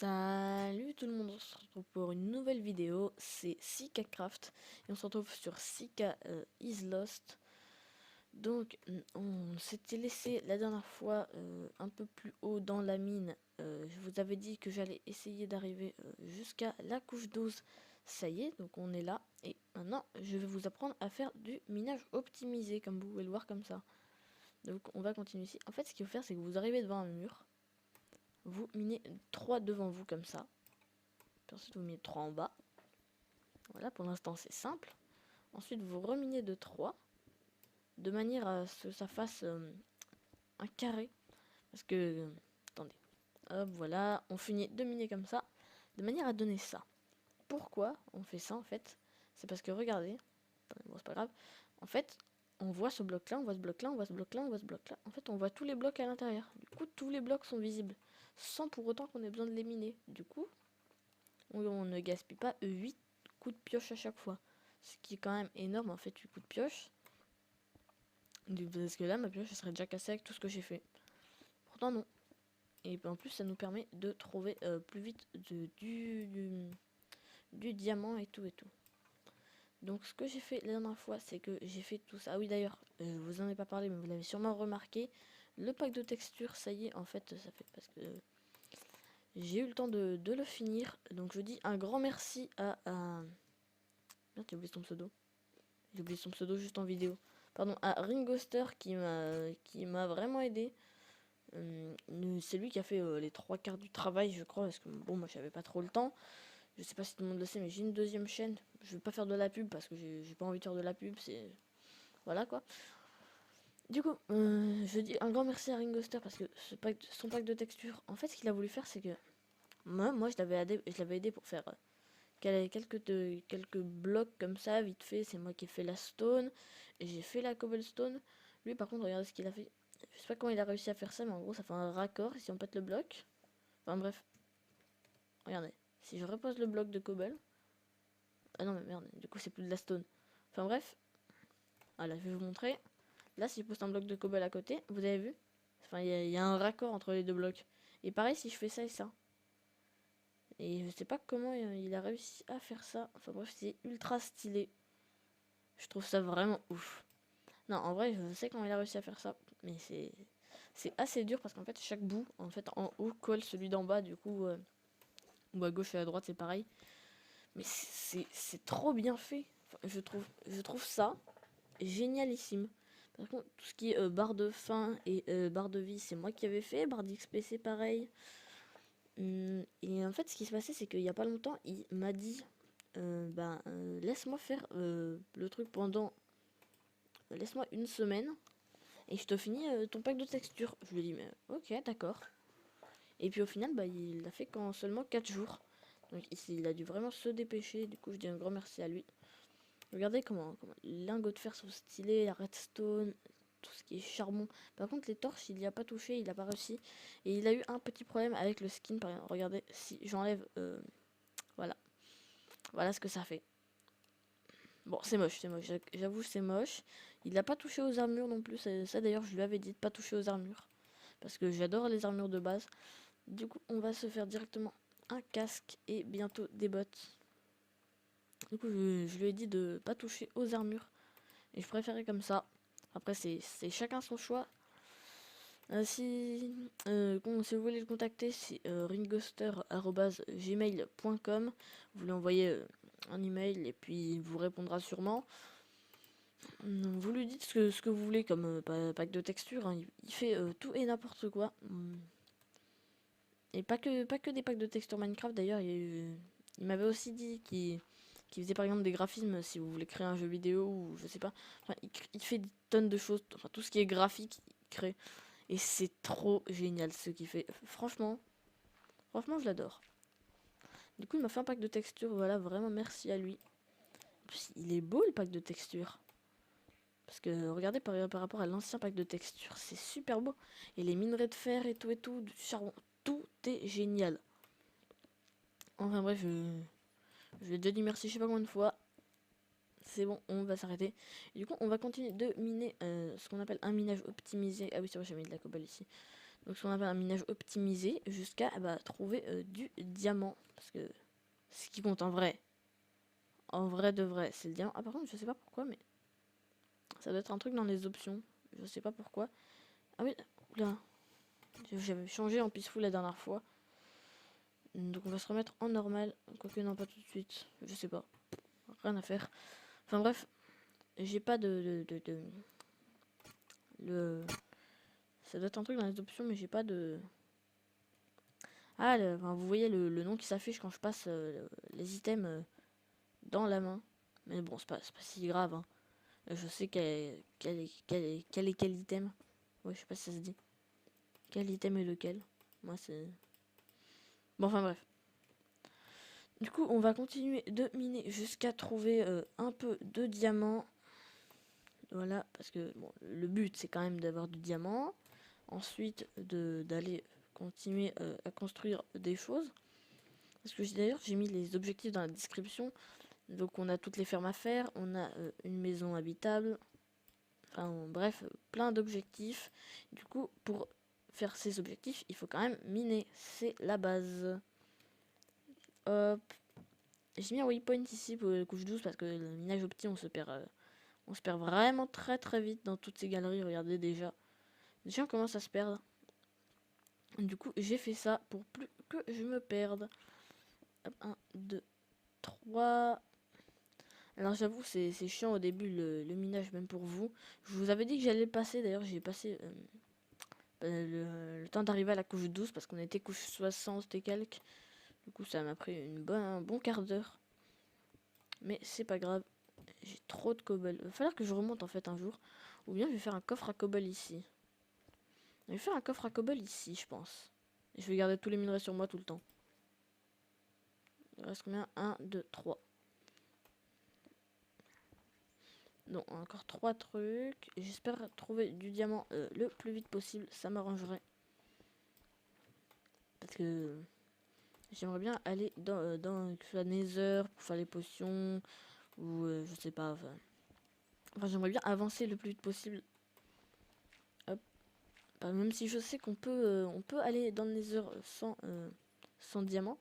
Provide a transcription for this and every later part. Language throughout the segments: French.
Salut tout le monde, on se retrouve pour une nouvelle vidéo, c'est SikaCraft et on se retrouve sur Sika is Lost. Donc on s'était laissé la dernière fois un peu plus haut dans la mine. Je vous avais dit que j'allais essayer d'arriver jusqu'à la couche 12. Ça y est, donc on est là et maintenant je vais vous apprendre à faire du minage optimisé comme vous pouvez le voir comme ça. Donc on va continuer ici. En fait ce qu'il faut faire c'est que vous arrivez devant un mur, vous minez 3 devant vous comme ça. Ensuite, vous minez 3 en bas. Voilà, pour l'instant, c'est simple. Ensuite, vous reminez de 3 de manière à ce que ça fasse un carré. Parce que, attendez, hop, voilà, on finit de miner comme ça, de manière à donner ça. Pourquoi on fait ça en fait? C'est parce que regardez, attendez, bon, c'est pas grave. En fait, on voit ce bloc là, on voit ce bloc là, on voit ce bloc là, on voit ce bloc là. En fait, on voit tous les blocs à l'intérieur. Du coup, tous les blocs sont visibles, sans pour autant qu'on ait besoin de les miner. Du coup, on ne gaspille pas 8 coups de pioche à chaque fois. Ce qui est quand même énorme en fait, 8 coups de pioche. Parce que là, ma pioche serait déjà cassée avec tout ce que j'ai fait. Pourtant, non. Et en plus, ça nous permet de trouver plus vite du diamant et tout et tout. Donc, ce que j'ai fait la dernière fois, c'est que j'ai fait tout ça. Ah oui, d'ailleurs, je vous en ai pas parlé, mais vous l'avez sûrement remarqué. Le pack de texture, ça y est, en fait, ça fait parce que j'ai eu le temps de le finir. Donc, je dis un grand merci à... Merde, j'ai oublié son pseudo. J'ai oublié son pseudo juste en vidéo. Pardon, à Ringoster qui m'a vraiment aidé. C'est lui qui a fait les 3 quarts du travail, je crois, parce que bon, moi j'avais pas trop le temps. Je sais pas si tout le monde le sait, mais j'ai une deuxième chaîne. Je vais pas faire de la pub parce que j'ai pas envie de faire de la pub, c'est. Voilà quoi. Du coup, je dis un grand merci à Ringoster parce que son pack de texture, en fait, ce qu'il a voulu faire, c'est que moi je l'avais aidé pour faire quelques blocs comme ça, vite fait. C'est moi qui ai fait la stone et j'ai fait la cobblestone. Lui, par contre, regardez ce qu'il a fait. Je sais pas comment il a réussi à faire ça, mais en gros, ça fait un raccord si on pète le bloc. Enfin, bref, regardez. Si je repose le bloc de cobble. Ah non, mais merde, du coup, c'est plus de la stone. Enfin, bref, voilà, je vais vous montrer. Là, si je pose un bloc de cobble à côté, vous avez vu? Enfin, il y a un raccord entre les deux blocs. Et pareil, si je fais ça et ça. Et je sais pas comment il a réussi à faire ça. Enfin bref, c'est ultra stylé. Je trouve ça vraiment ouf. Non, en vrai, je sais comment il a réussi à faire ça. Mais c'est assez dur parce qu'en fait, chaque bout, en fait, en haut colle celui d'en bas. Du coup, ou à gauche et à droite, c'est pareil. Mais c'est trop bien fait. Enfin, je trouve ça génialissime. Par contre, tout ce qui est barre de faim et barre de vie, c'est moi qui avais fait. Barre d'XP, c'est pareil. Et en fait, ce qui se passait, c'est qu'il y a pas longtemps, il m'a dit laisse-moi faire le truc pendant. Laisse-moi une semaine et je te finis ton pack de texture. Je lui ai dit, mais ok, d'accord. Et puis au final, bah, il l'a fait qu'en seulement 4 jours. Donc ici, il a dû vraiment se dépêcher. Du coup, je dis un grand merci à lui. Regardez comment les lingots de fer sont stylés, la redstone, tout ce qui est charbon. Par contre, les torches, il n'y a pas touché, il n'a pas réussi. Et il a eu un petit problème avec le skin. Par exemple, regardez, si j'enlève. Voilà. Voilà ce que ça fait. Bon, c'est moche, j'avoue, c'est moche. Il n'a pas touché aux armures non plus. Ça d'ailleurs, je lui avais dit de pas toucher aux armures. Parce que j'adore les armures de base. Du coup, on va se faire directement un casque et bientôt des bottes. Du coup, je lui ai dit de pas toucher aux armures. Et je préférais comme ça. Après, c'est chacun son choix. Si vous voulez le contacter, c'est ringoster@gmail.com. Vous lui envoyez un email et puis il vous répondra sûrement. Vous lui dites ce que vous voulez comme pack de texture. Hein. Il fait tout et n'importe quoi. Et pas que des packs de texture Minecraft d'ailleurs. Il m'avait aussi dit qu'il faisait par exemple des graphismes si vous voulez créer un jeu vidéo ou je sais pas. Enfin, il fait des tonnes de choses. Enfin, tout ce qui est graphique, il crée. Et c'est trop génial ce qu'il fait. Franchement, je l'adore. Du coup, il m'a fait un pack de texture. Voilà, vraiment merci à lui. En plus, il est beau le pack de texture. Parce que regardez par rapport à l'ancien pack de texture, c'est super beau. Et les minerais de fer et tout, du charbon, tout est génial. Enfin bref, je vais déjà dire merci je sais pas combien de fois. C'est bon, on va s'arrêter. Du coup, on va continuer de miner ce qu'on appelle un minage optimisé. Ah oui, c'est vrai, j'ai mis de la cobble ici. Donc ce qu'on appelle un minage optimisé jusqu'à trouver du diamant. Parce que ce qui compte en vrai de vrai, c'est le diamant. Ah par contre je sais pas pourquoi mais ça doit être un truc dans les options. Je sais pas pourquoi. Ah oui, là. J'avais changé en peaceful la dernière fois. Donc on va se remettre en normal. Quoique non pas tout de suite. Je sais pas. Rien à faire. Enfin bref. J'ai pas le... Ça doit être un truc dans les options mais j'ai pas de... Ah, enfin, vous voyez le nom qui s'affiche quand je passe les items dans la main. Mais bon, c'est pas si grave. Hein. Je sais quel item. Ouais, je sais pas si ça se dit. Quel item est lequel. Moi, c'est... Bon, enfin bref. Du coup, on va continuer de miner jusqu'à trouver un peu de diamants. Voilà, parce que bon, le but, c'est quand même d'avoir du diamant. Ensuite, d'aller continuer à construire des choses. Parce que d'ailleurs, j'ai mis les objectifs dans la description. Donc on a toutes les fermes à faire, on a une maison habitable, enfin bref, plein d'objectifs. Du coup, pour faire ces objectifs, il faut quand même miner, c'est la base. Hop. J'ai mis un waypoint ici pour la couche 12 parce que le minage opti, on se perd vraiment très très vite dans toutes ces galeries, regardez déjà. Déjà on commence à se perdre. Du coup, j'ai fait ça pour plus que je me perde. Hop, 1, 2, 3... Alors j'avoue c'est chiant au début le minage même pour vous. Je vous avais dit que j'allais le passer, d'ailleurs j'ai passé le temps d'arriver à la couche 12 parce qu'on était couche 60 et quelques. Du coup ça m'a pris un bon quart d'heure. Mais c'est pas grave, j'ai trop de cobble. Il va falloir que je remonte en fait un jour. Ou bien je vais faire un coffre à cobble ici. Je vais faire un coffre à cobble ici je pense. Et je vais garder tous les minerais sur moi tout le temps. Il reste combien? 1, 2, 3. Donc encore 3 trucs. J'espère trouver du diamant le plus vite possible. Ça m'arrangerait. Parce que j'aimerais bien aller dans la Nether pour faire les potions. Ou je sais pas. Enfin j'aimerais bien avancer le plus vite possible. Hop. Même si je sais on peut aller dans le Nether sans diamant.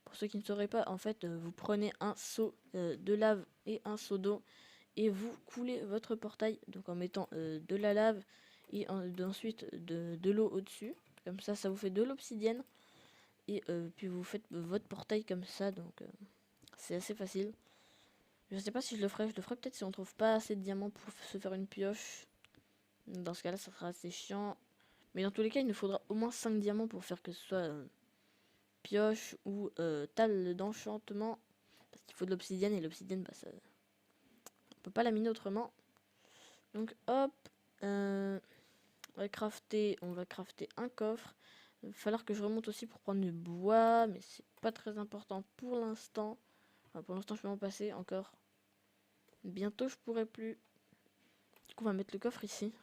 Pour ceux qui ne sauraient pas, en fait, vous prenez un seau de lave et un seau d'eau. Et vous coulez votre portail, donc en mettant de la lave et ensuite de l'eau au-dessus. Comme ça vous fait de l'obsidienne. Et puis vous faites votre portail comme ça, donc c'est assez facile. Je sais pas si je le ferai peut-être si on trouve pas assez de diamants pour se faire une pioche. Dans ce cas-là, ça sera assez chiant. Mais dans tous les cas, il nous faudra au moins 5 diamants pour faire que ce soit pioche ou table d'enchantement. Parce qu'il faut de l'obsidienne et l'obsidienne, on peut pas la miner autrement. Donc hop, on va crafter un coffre. Il va falloir que je remonte aussi pour prendre du bois, mais c'est pas très important pour l'instant. Enfin, pour l'instant, je peux m'en passer encore. Bientôt, je pourrai plus. Du coup, on va mettre le coffre ici.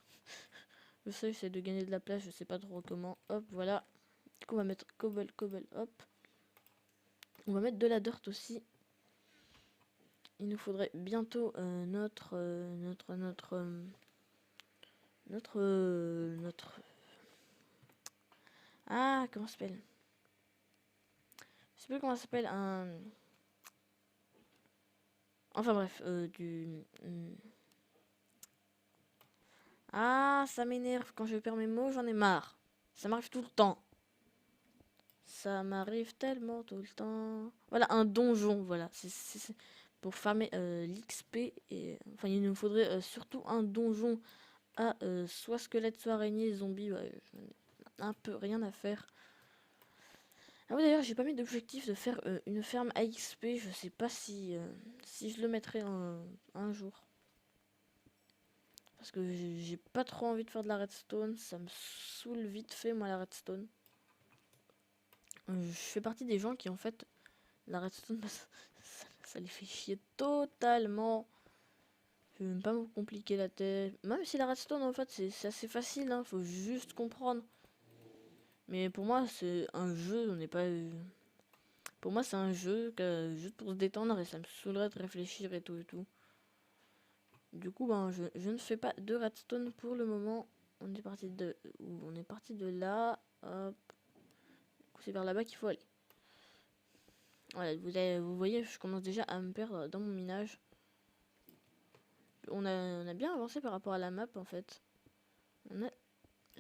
Je sais, j'essaie de gagner de la place, je sais pas trop comment. Hop, voilà. Du coup, on va mettre cobble, hop. On va mettre de la dirt aussi. Il nous faudrait bientôt notre ah, comment ça s'appelle? Je sais plus comment ça s'appelle, enfin bref, Ah, ça m'énerve. Quand je perds mes mots, j'en ai marre. Ça m'arrive tout le temps. Ça m'arrive tellement tout le temps. Voilà, un donjon, voilà. C'est pour farmer l'XP. Enfin, il nous faudrait surtout un donjon à soit squelette, soit araignée, zombie. Ouais, un peu rien à faire. Ah oui, d'ailleurs, j'ai pas mis d'objectif de faire une ferme à XP. Je sais pas si je le mettrai un jour. Parce que j'ai pas trop envie de faire de la redstone. Ça me saoule vite fait, moi, la redstone. Je fais partie des gens qui, en fait, la redstone, ça les fait chier totalement. Je vais même pas me compliquer la tête. Même si la redstone, en fait, c'est assez facile, hein. Faut juste comprendre. Mais pour moi, c'est un jeu. On n'est pas... Pour moi, c'est un jeu juste pour se détendre et ça me saoulerait de réfléchir et tout et tout. Du coup, je ne fais pas de redstone pour le moment. On est parti de là. hop. C'est vers là-bas qu'il faut aller. Voilà, vous voyez, je commence déjà à me perdre dans mon minage. On a bien avancé par rapport à la map en fait. Là,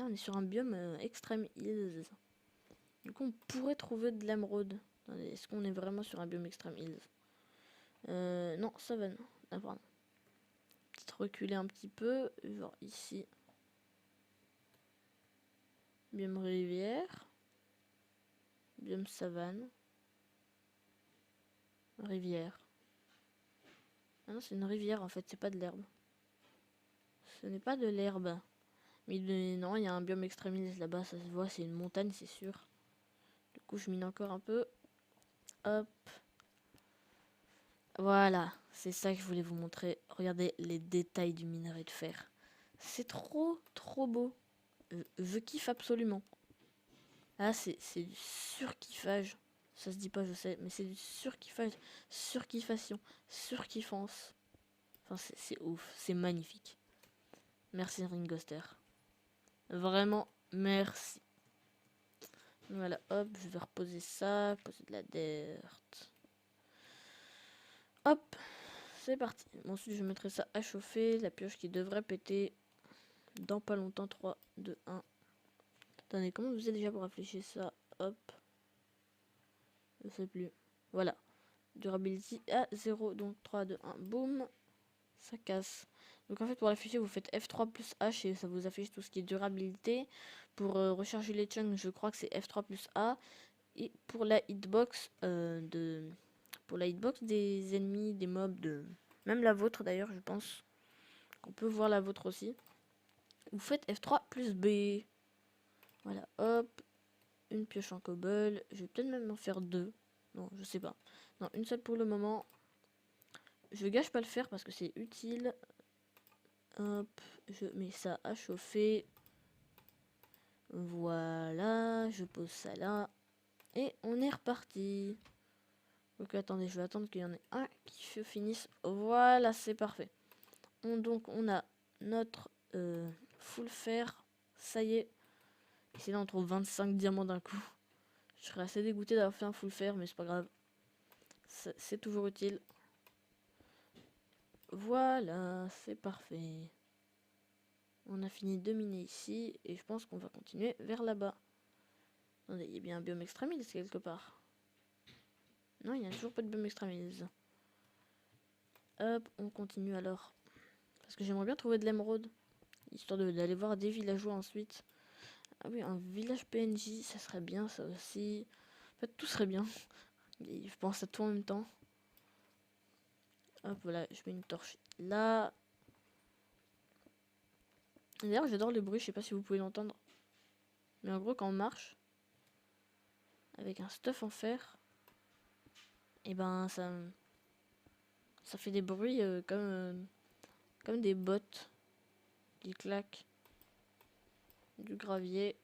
on est sur un biome Extreme Hills. Du coup, on pourrait trouver de l'émeraude. Est-ce qu'on est vraiment sur un biome Extreme Hills? Non, savane. Ah, pardon. Peut-être reculer un petit peu, genre ici. Biome rivière. Biome savane. Rivière. Ah non, c'est une rivière en fait, c'est pas de l'herbe. Ce n'est pas de l'herbe. Mais non, il y a un biome extrémiste là-bas, ça se voit, c'est une montagne, c'est sûr. Du coup, je mine encore un peu. Hop. Voilà, c'est ça que je voulais vous montrer. Regardez les détails du minerai de fer. C'est trop, trop beau. Je kiffe absolument. Ah, c'est du surkiffage. Ça se dit pas, je sais, mais c'est du surkiffage, surkiffation, surkiffance. Enfin, c'est ouf, c'est magnifique. Merci Ringoster. Vraiment, merci. Voilà, hop, je vais reposer ça, poser de la dirt. Hop, c'est parti. Ensuite, je mettrai ça à chauffer, la pioche qui devrait péter dans pas longtemps. 3, 2, 1. Attendez, comment vous êtes déjà pour réfléchir ça? Hop. Je sais plus. Voilà. Durability à 0, donc 3, 2, 1, boum. Ça casse. Donc en fait, pour l'afficher, vous faites F3 plus H et ça vous affiche tout ce qui est durabilité. Pour recharger les chunks, je crois que c'est F3 plus A. Et pour la hitbox, pour la hitbox des ennemis, des mobs, même la vôtre d'ailleurs, je pense qu'on peut voir la vôtre aussi. Vous faites F3 plus B. Voilà, hop. Une pioche en cobble. Je vais peut-être même en faire 2. Non, je sais pas. Non, une seule pour le moment. Je gâche pas le fer parce que c'est utile. Hop, je mets ça à chauffer. Voilà, je pose ça là. Et on est reparti. Ok, attendez, je vais attendre qu'il y en ait un qui se finisse. Voilà, c'est parfait. Donc, on a notre full fer. Ça y est. Et c'est là, on trouve 25 diamants d'un coup. Je serais assez dégoûté d'avoir fait un full fer, mais c'est pas grave. C'est toujours utile. Voilà, c'est parfait. On a fini de miner ici. Et je pense qu'on va continuer vers là-bas. Attendez, il y a bien un biome extrémiste quelque part. Non, il n'y a toujours pas de biome extrémiste. Hop, on continue alors. Parce que j'aimerais bien trouver de l'émeraude. Histoire d'aller voir des villageois ensuite. Ah oui, un village PNJ, ça serait bien ça aussi. En fait, tout serait bien. Je pense à tout en même temps. Hop, voilà, je mets une torche là. D'ailleurs, j'adore le bruit, je sais pas si vous pouvez l'entendre. Mais en gros, quand on marche, avec un stuff en fer, et ben ça fait des bruits comme des bottes qui claquent. Du gravier.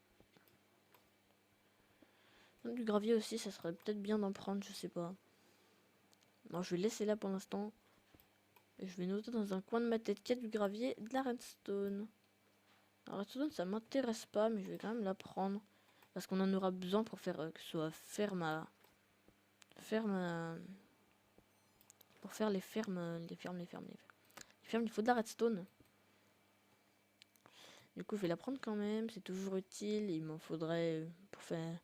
Du gravier aussi, ça serait peut-être bien d'en prendre, je sais pas. Bon, je vais laisser là pour l'instant. Et je vais noter dans un coin de ma tête qu'il y a du gravier et de la redstone. La redstone, ça m'intéresse pas, mais je vais quand même la prendre. Parce qu'on en aura besoin pour faire que ce soit ferme. Pour faire les fermes. Les fermes, il faut de la redstone. Du coup, je vais la prendre quand même. C'est toujours utile. Il m'en faudrait pour faire.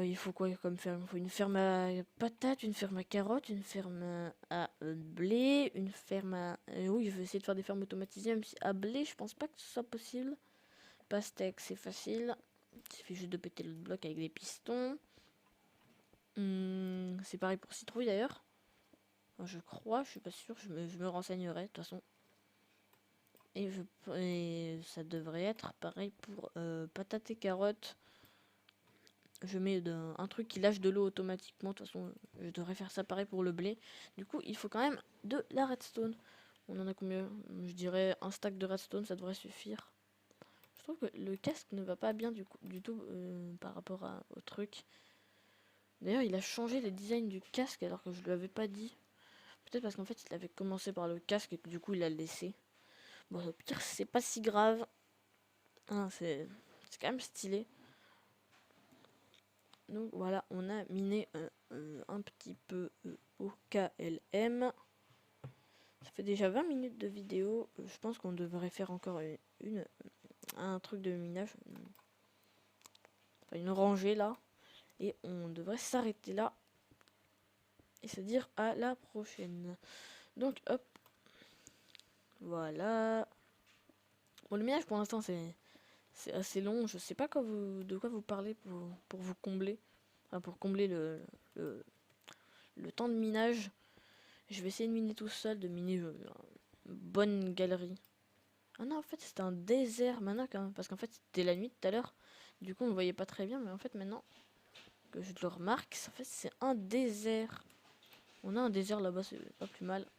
Il faut quoi comme ferme? Il faut une ferme à patates, une ferme à carottes, une ferme à blé, une ferme à... oui, je vais essayer de faire des fermes automatisées, même si à blé, je pense pas que ce soit possible. Pastèque, c'est facile. Il suffit juste de péter le bloc avec des pistons. C'est pareil pour citrouille d'ailleurs. Enfin, je crois, je suis pas sûre, je me renseignerai de toute façon. Et ça devrait être pareil pour patates et carottes. Je mets un truc qui lâche de l'eau automatiquement. De toute façon, je devrais faire ça pareil pour le blé. Du coup, il faut quand même de la redstone. On en a combien? Je dirais un stack de redstone, ça devrait suffire. Je trouve que le casque ne va pas bien du tout par rapport au truc. D'ailleurs, il a changé les designs du casque alors que je lui avais pas dit. Peut-être parce qu'en fait, il avait commencé par le casque et que du coup, il l'a laissé. Bon, au pire, c'est pas si grave. Hein, c'est C'est quand même stylé. Donc voilà, on a miné un petit peu au KLM. Ça fait déjà 20 minutes de vidéo. Je pense qu'on devrait faire encore un truc de minage. Enfin, une rangée là. Et on devrait s'arrêter là. Et se dire à la prochaine. Donc hop. Voilà. Bon, le minage pour l'instant c'est assez long. Je sais pas de quoi vous parlez pour vous combler. Enfin, pour combler le temps de minage. Je vais essayer de miner tout seul, de miner une bonne galerie. Ah non, en fait, c'était un désert maintenant, quand même, parce qu'en fait, c'était la nuit tout à l'heure. Du coup, on ne voyait pas très bien, mais en fait, maintenant que je le remarque, en fait, c'est un désert. On a un désert là-bas, c'est pas plus mal. Ça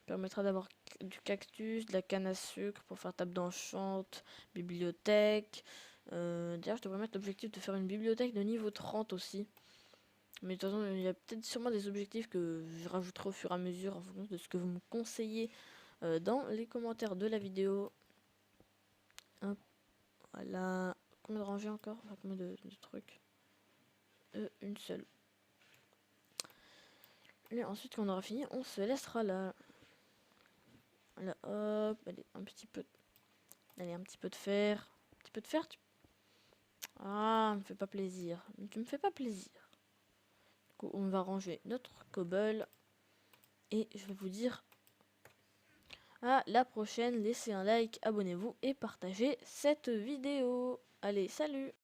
permettra d'avoir du cactus, de la canne à sucre pour faire table d'enchante, bibliothèque. D'ailleurs, je devrais mettre l'objectif de faire une bibliothèque de niveau 30 aussi. Mais de toute façon, il y a peut-être sûrement des objectifs que je rajouterai au fur et à mesure en fonction de ce que vous me conseillez dans les commentaires de la vidéo. Hop, voilà. Combien de rangées encore? Enfin, combien de trucs? Une seule. Et ensuite, quand on aura fini, on se laissera là. Voilà, hop, allez, un petit peu. Allez, un petit peu de fer. Un petit peu de fer, Ah, me fait pas plaisir. Tu me fais pas plaisir. Du coup, on va ranger notre cobble. Et je vais vous dire à la prochaine. Laissez un like, abonnez-vous et partagez cette vidéo. Allez, salut!